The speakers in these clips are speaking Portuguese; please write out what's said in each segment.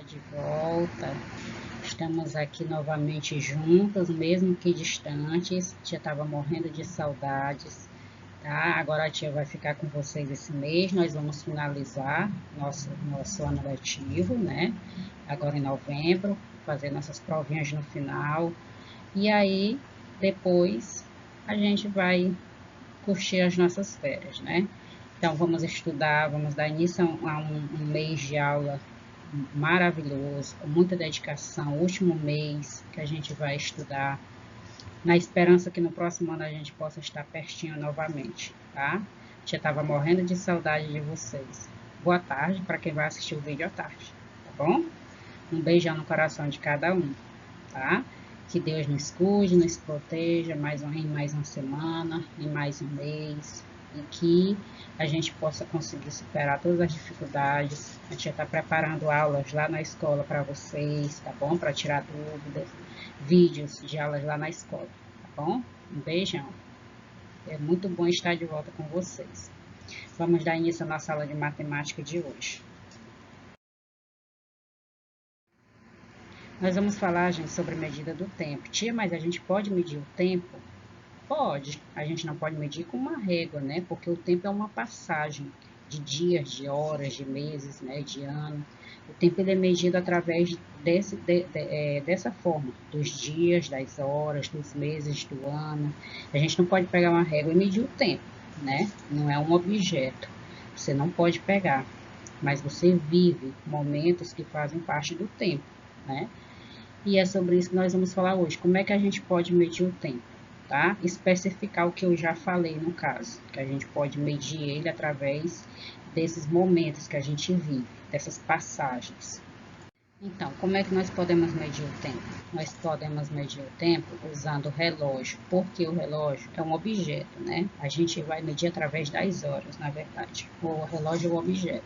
De volta, estamos aqui novamente juntas, mesmo que distantes. A tia estava morrendo de saudades, tá? Agora a tia vai ficar com vocês esse mês. Nós vamos finalizar nosso ano letivo, né? Agora em novembro, fazer nossas provinhas no final. E aí, depois, a gente vai curtir as nossas férias, né? Então, vamos estudar, vamos dar início a um mês de aula maravilhoso, com muita dedicação, último mês que a gente vai estudar, na esperança que no próximo ano a gente possa estar pertinho novamente, tá? Já estava morrendo de saudade de vocês. Boa tarde para quem vai assistir o vídeo à tarde, tá bom? Um beijão no coração de cada um, tá? Que Deus nos cuide, nos proteja em mais uma semana, em mais um mês, e que a gente possa conseguir superar todas as dificuldades. A gente já está preparando aulas lá na escola para vocês, tá bom? Para tirar dúvidas, vídeos de aulas lá na escola, tá bom? Um beijão. É muito bom estar de volta com vocês. Vamos dar início à nossa aula de matemática de hoje. Nós vamos falar, gente, sobre medida do tempo. Tia, mas a gente pode medir o tempo? Pode. A gente não pode medir com uma régua, né? Porque o tempo é uma passagem de dias, de horas, de meses, né? De ano. O tempo ele é medido através dessa forma, dos dias, das horas, dos meses, do ano. A gente não pode pegar uma régua e medir o tempo, né? Não é um objeto. Você não pode pegar, mas você vive momentos que fazem parte do tempo, né? E é sobre isso que nós vamos falar hoje. Como é que a gente pode medir o tempo, tá? Especificar o que eu já falei no caso, que a gente pode medir ele através desses momentos que a gente vive, dessas passagens. Então, como é que nós podemos medir o tempo? Nós podemos medir o tempo usando o relógio, porque o relógio é um objeto, né? A gente vai medir através das horas, na verdade. O relógio é um objeto.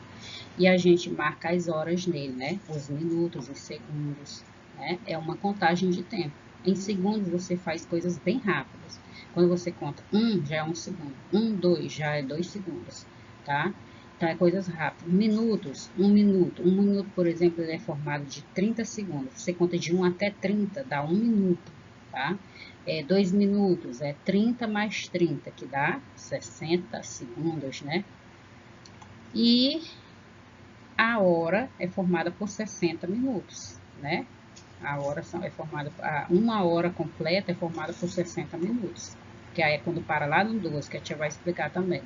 E a gente marca as horas nele, né? Os minutos, os segundos, né? É uma contagem de tempo. Em segundos você faz coisas bem rápidas. Quando você conta já é 1 segundo. 2 já é 2 segundos, tá? Então, é coisas rápidas. Minutos, 1 minuto. 1 minuto, por exemplo, ele é formado de 30 segundos. Você conta de 1 até 30, dá 1 minuto, tá? 2 minutos, é 30 mais 30, que dá 60 segundos, né? E a hora é formada por 60 minutos, né? A hora é formada, uma hora completa é formada por 60 minutos. Que aí é quando para lá no 2, que a tia vai explicar também.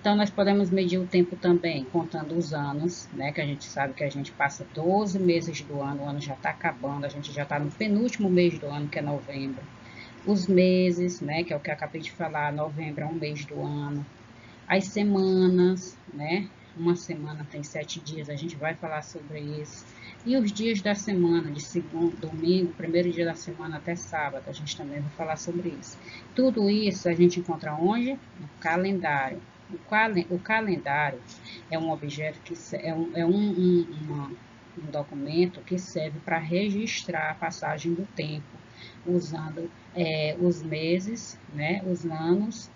Então, nós podemos medir o tempo também, contando os anos, né? Que a gente sabe que a gente passa 12 meses do ano, o ano já está acabando, a gente já está no penúltimo mês do ano, que é novembro. Os meses, né? Que é o que eu acabei de falar, novembro é um mês do ano. As semanas, né? Uma semana tem 7 dias, a gente vai falar sobre isso. E os dias da semana, de segundo, domingo, primeiro dia da semana até sábado, a gente também vai falar sobre isso. Tudo isso a gente encontra onde? No calendário. O calendário é um objeto que um documento que serve para registrar a passagem do tempo, usando os meses, né, os anos,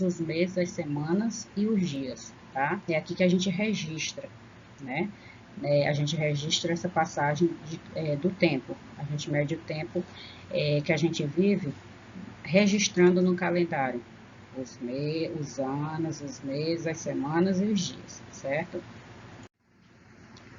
os meses, as semanas e os dias, tá? É aqui que a gente registra, né? A gente registra essa passagem do tempo. A gente mede o tempo que a gente vive registrando no calendário. Os anos, os meses, as semanas e os dias, certo?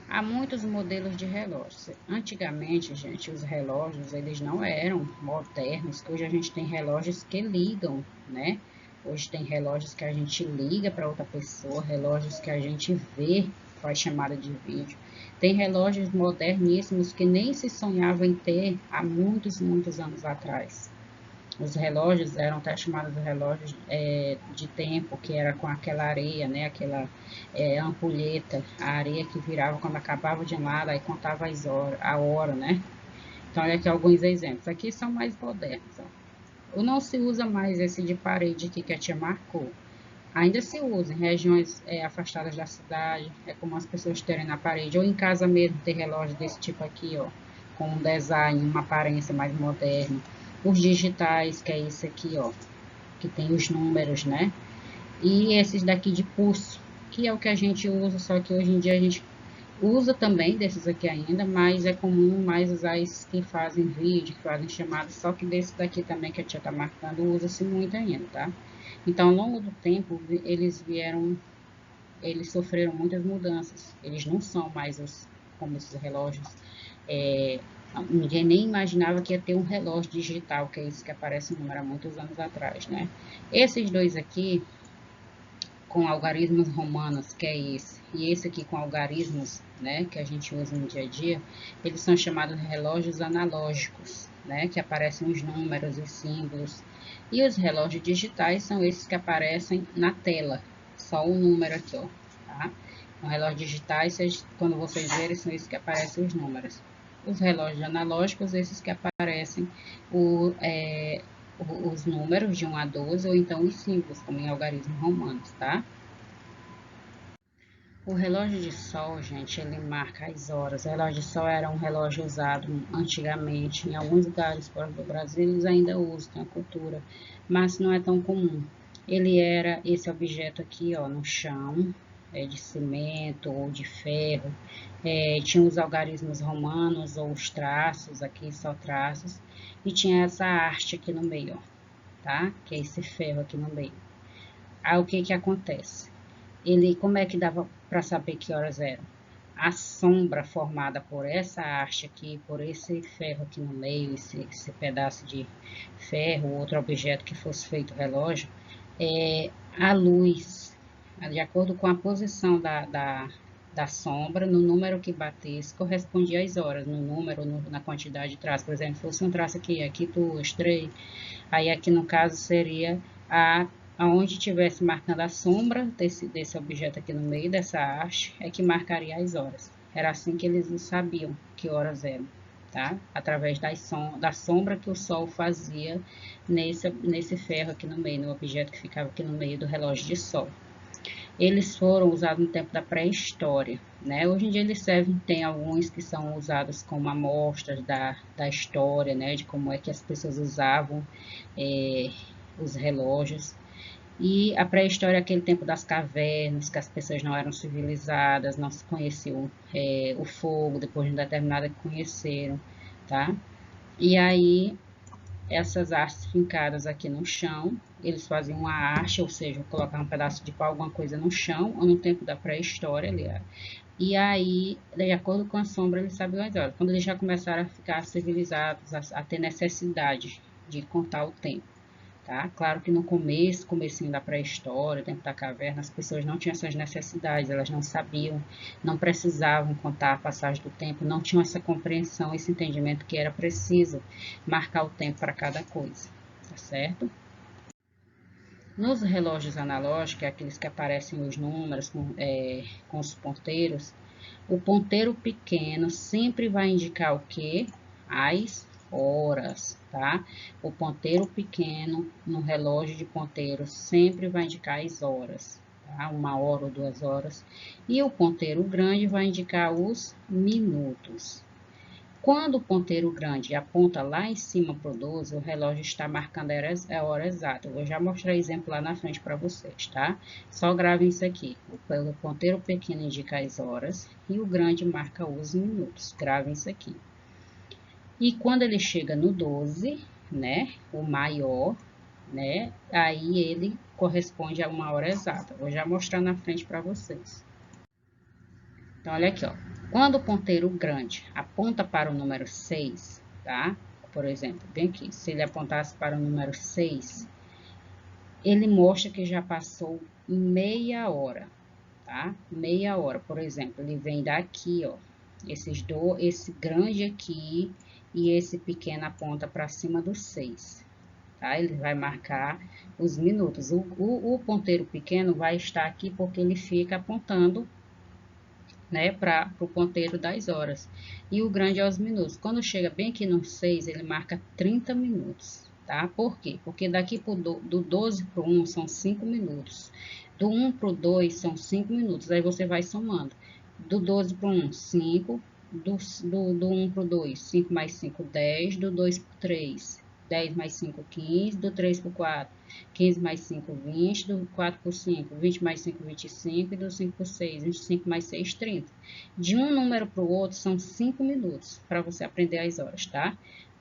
Há muitos modelos de relógios. Antigamente, gente, os relógios, eles não eram modernos, que hoje a gente tem relógios que ligam, né? Hoje tem relógios que a gente liga para outra pessoa, relógios que a gente vê, faz chamada de vídeo. Tem relógios moderníssimos que nem se sonhava em ter há muitos, muitos anos atrás. Os relógios eram até chamados de relógios de tempo, que era com aquela areia, né? Aquela ampulheta, a areia que virava quando acabava de um lado, aí contava a hora, né? Então, olha aqui alguns exemplos. Aqui são mais modernos. Ó. Não se usa mais esse de parede aqui que a tia marcou. Ainda se usa em regiões afastadas da cidade, é como as pessoas terem na parede, ou em casa mesmo ter relógio desse tipo aqui, ó, com um design, uma aparência mais moderna. Os digitais, que é esse aqui, ó, que tem os números, né? E esses daqui de pulso, que é o que a gente usa, só que hoje em dia a gente Usa também desses aqui ainda, mas é comum mais usar esses que fazem vídeo, que fazem chamadas, só que desse daqui também que a tia tá marcando, usa-se muito ainda, tá? Então, ao longo do tempo, eles sofreram muitas mudanças. Eles não são mais como esses relógios. É, ninguém nem imaginava que ia ter um relógio digital, que é isso que aparece no número há muitos anos atrás, né? Esses dois aqui, com algarismos romanos, que é esse, e esse aqui com algarismos, né, que a gente usa no dia a dia, eles são chamados de relógios analógicos, né, que aparecem os números e símbolos. E os relógios digitais são esses que aparecem na tela, só o número aqui, ó, tá? Então, relógios digitais, quando vocês verem, são esses que aparecem os números. Os relógios analógicos, esses que aparecem os números de 1 a 12, ou então os símbolos, como em algarismos romanos, tá? O relógio de sol, gente, ele marca as horas. O relógio de sol era um relógio usado antigamente em alguns lugares fora do Brasil, eles ainda usam, tem a cultura, mas não é tão comum. Ele era esse objeto aqui, ó, no chão, de cimento ou de ferro. Tinha os algarismos romanos ou os traços, aqui só traços, e tinha essa arte aqui no meio, ó, tá? Que é esse ferro aqui no meio. Aí o que que acontece? Como é que dava para saber que horas eram? A sombra formada por essa haste aqui, por esse ferro aqui no meio, esse pedaço de ferro, outro objeto que fosse feito relógio, a luz, de acordo com a posição da sombra, no número que batesse, correspondia às horas, no número, na quantidade de traços. Por exemplo, se fosse um traço aqui 2, 3, aí aqui no caso seria aonde tivesse marcando a sombra desse objeto aqui no meio dessa haste, é que marcaria as horas. Era assim que eles sabiam que horas eram, tá? Através da sombra que o sol fazia nesse ferro aqui no meio, no objeto que ficava aqui no meio do relógio de sol. Eles foram usados no tempo da pré-história, né? Hoje em dia eles servem, tem alguns que são usados como amostras da história, né? De como é que as pessoas usavam os relógios. E a pré-história é aquele tempo das cavernas, que as pessoas não eram civilizadas, não se conheciam o fogo, depois de um determinado que conheceram, tá? E aí, essas hastes fincadas aqui no chão, eles faziam uma haste, ou seja, colocavam um pedaço de pau, alguma coisa no chão, ou no tempo da pré-história, aliás. E aí, de acordo com a sombra, eles sabiam as horas. Quando eles já começaram a ficar civilizados, a ter necessidade de contar o tempo. Tá? Claro que no comecinho da pré-história, tempo da caverna, as pessoas não tinham essas necessidades, elas não sabiam, não precisavam contar a passagem do tempo, não tinham essa compreensão, esse entendimento que era preciso marcar o tempo para cada coisa, tá certo? Nos relógios analógicos, aqueles que aparecem os números com os ponteiros, o ponteiro pequeno sempre vai indicar o quê? As horas, tá? O ponteiro pequeno no relógio de ponteiro sempre vai indicar as horas, tá? 1 hora ou 2 horas. E o ponteiro grande vai indicar os minutos. Quando o ponteiro grande aponta lá em cima para o 12, o relógio está marcando a hora exata. Eu vou já mostrar exemplo lá na frente para vocês, tá? Só gravem isso aqui. O ponteiro pequeno indica as horas e o grande marca os minutos. Gravem isso aqui. E quando ele chega no 12, né, o maior, né, aí ele corresponde a 1 hora exata. Vou já mostrar na frente para vocês. Então, olha aqui, ó. Quando o ponteiro grande aponta para o número 6, tá? Por exemplo, bem aqui, se ele apontasse para o número 6, ele mostra que já passou meia hora, tá? Meia hora, por exemplo, ele vem daqui, ó. Esse grande aqui e esse pequeno aponta para cima do 6, tá? Ele vai marcar os minutos. O ponteiro pequeno vai estar aqui porque ele fica apontando, né, para o ponteiro das horas. E o grande é os minutos. Quando chega bem aqui no 6, ele marca 30 minutos, tá? Por quê? Porque daqui do 12 para o 1 são 5 minutos. Do 1 para o 2 são 5 minutos. Aí você vai somando. Do 12 para o 1, 5. Do 1 para o 2, 5 mais 5, 10. Do 2 para o 3, 10 mais 5, 15. Do 3 por 4, 15 mais 5, 20. Do 4 por 5, 20 mais 5, 25. E do 5 por 6, 25 mais 6, 30. De um número para o outro são 5 minutos para você aprender as horas, tá?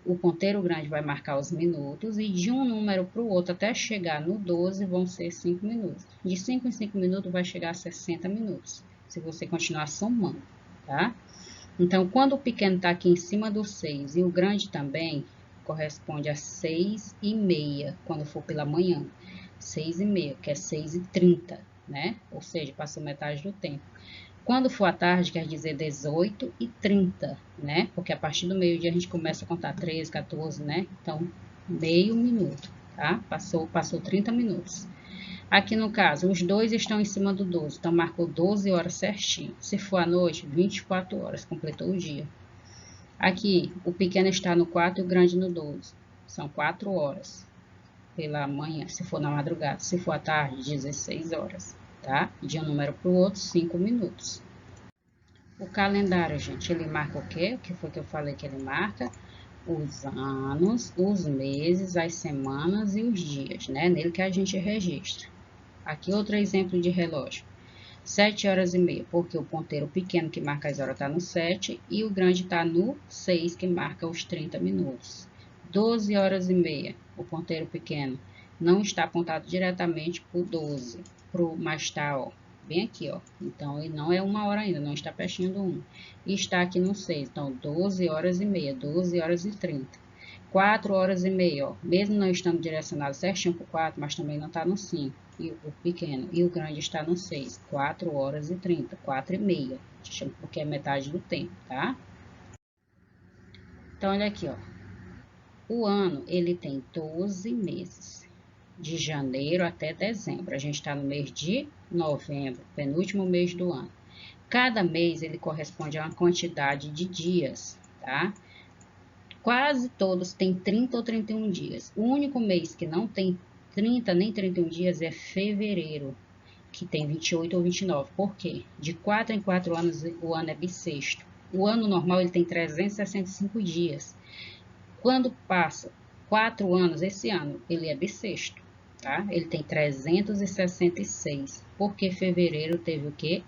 O ponteiro grande vai marcar os minutos e de um número para o outro até chegar no 12 vão ser 5 minutos. De 5 em 5 minutos vai chegar a 60 minutos, se você continuar somando, tá? Então, quando o pequeno está aqui em cima do 6 e o grande também, corresponde a 6 e meia, quando for pela manhã. 6 e meia, que é 6 e 30, né? Ou seja, passou metade do tempo. Quando for à tarde, quer dizer 18 e 30, né? Porque a partir do meio-dia a gente começa a contar 13, 14, né? Então, meio minuto, tá? Passou 30 minutos. Aqui no caso, os dois estão em cima do 12, então marcou 12 horas certinho. Se for à noite, 24 horas, completou o dia. Aqui, o pequeno está no 4 e o grande no 12. São 4 horas pela manhã, se for na madrugada. Se for à tarde, 16 horas, tá? De um número para o outro, 5 minutos. O calendário, gente, ele marca o quê? O que foi que eu falei que ele marca? Os anos, os meses, as semanas e os dias, né? Nele que a gente registra. Aqui outro exemplo de relógio. 7 horas e meia, porque o ponteiro pequeno que marca as horas está no 7 e o grande está no 6, que marca os 30 minutos. 12 horas e meia, o ponteiro pequeno não está apontado diretamente para o 12, mas está, ó, bem aqui, ó. Então, ele não é 1 hora ainda, não está pertinho do 1. E está aqui no 6, então 12 horas e meia, 12 horas e 30. 4 horas e meia, ó, mesmo não estando direcionado certinho para o 4, mas também não está no 5, e o pequeno, e o grande está no 6, 4 horas e 30, 4 e meia, porque é metade do tempo, tá? Então, olha aqui, ó, o ano, ele tem 12 meses, de janeiro até dezembro, a gente está no mês de novembro, penúltimo mês do ano. Cada mês, ele corresponde a uma quantidade de dias, tá? Quase todos têm 30 ou 31 dias. O único mês que não tem 30 nem 31 dias é fevereiro, que tem 28 ou 29. Por quê? De 4 em 4 anos o ano é bissexto. O ano normal ele tem 365 dias. Quando passa 4 anos, esse ano, ele é bissexto, tá? Ele tem 366. Porque fevereiro teve o quê?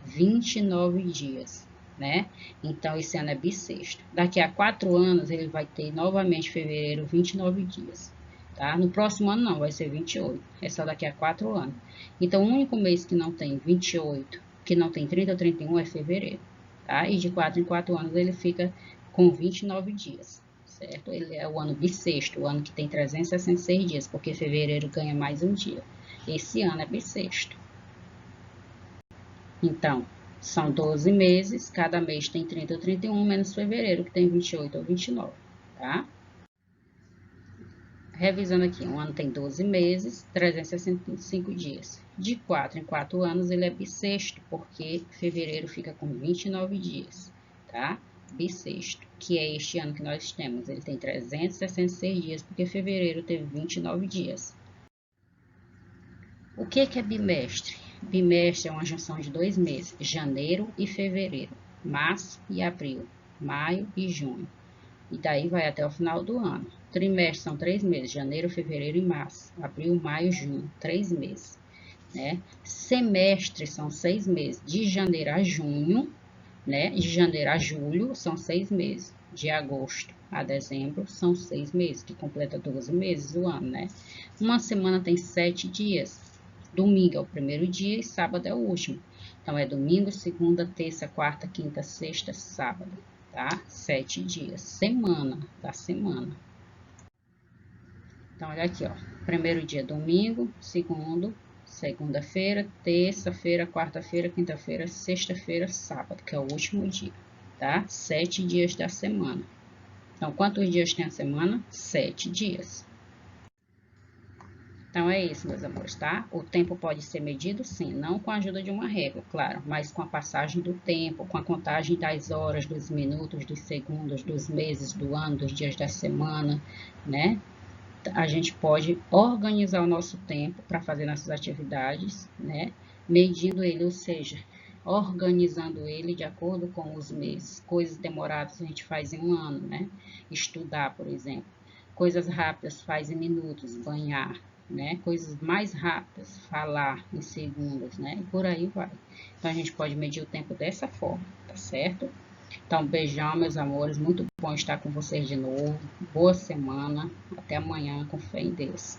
29 dias. Né? Então, esse ano é bissexto. Daqui a 4 anos, ele vai ter novamente fevereiro 29 dias. Tá? No próximo ano, não, vai ser 28. É só daqui a 4 anos. Então, o único mês que não tem 28, que não tem 30 ou 31 é fevereiro. Tá? E de 4 em 4 anos, ele fica com 29 dias. Certo? Ele é o ano bissexto, o ano que tem 366 dias, porque fevereiro ganha mais um dia. Esse ano é bissexto. Então, são 12 meses, cada mês tem 30 ou 31, menos fevereiro, que tem 28 ou 29, tá? Revisando aqui, um ano tem 12 meses, 365 dias. De 4 em 4 anos, ele é bissexto, porque fevereiro fica com 29 dias, tá? Bissexto, que é este ano que nós temos. Ele tem 366 dias, porque fevereiro teve 29 dias. O que é bimestre? Bimestre é uma junção de 2 meses, janeiro e fevereiro, março e abril, maio e junho. E daí vai até o final do ano. Trimestre são 3 meses, janeiro, fevereiro e março, abril, maio, junho, 3 meses. Né? Semestre são 6 meses, de janeiro a junho, né? De janeiro a julho são 6 meses, de agosto a dezembro são 6 meses, que completa 12 meses o ano, né? Uma semana tem 7 dias. Domingo é o primeiro dia e sábado é o último. Então, é domingo, segunda, terça, quarta, quinta, sexta, sábado, tá? 7 dias. Semana, da semana. Então, olha aqui, ó. Primeiro dia, domingo, segundo, segunda-feira, terça-feira, quarta-feira, quinta-feira, sexta-feira, sábado, que é o último dia, tá? 7 dias da semana. Então, quantos dias tem a semana? 7 dias. Então, é isso, meus amores, tá? O tempo pode ser medido, sim, não com a ajuda de uma régua, claro, mas com a passagem do tempo, com a contagem das horas, dos minutos, dos segundos, dos meses, do ano, dos dias da semana, né? A gente pode organizar o nosso tempo para fazer nossas atividades, né? Medindo ele, ou seja, organizando ele de acordo com os meses. Coisas demoradas a gente faz em um ano, né? Estudar, por exemplo. Coisas rápidas faz em minutos, banhar, né? Coisas mais rápidas, falar em segundos, né? E por aí vai. Então, a gente pode medir o tempo dessa forma, tá certo? Então, beijão, meus amores. Muito bom estar com vocês de novo. Boa semana. Até amanhã, com fé em Deus.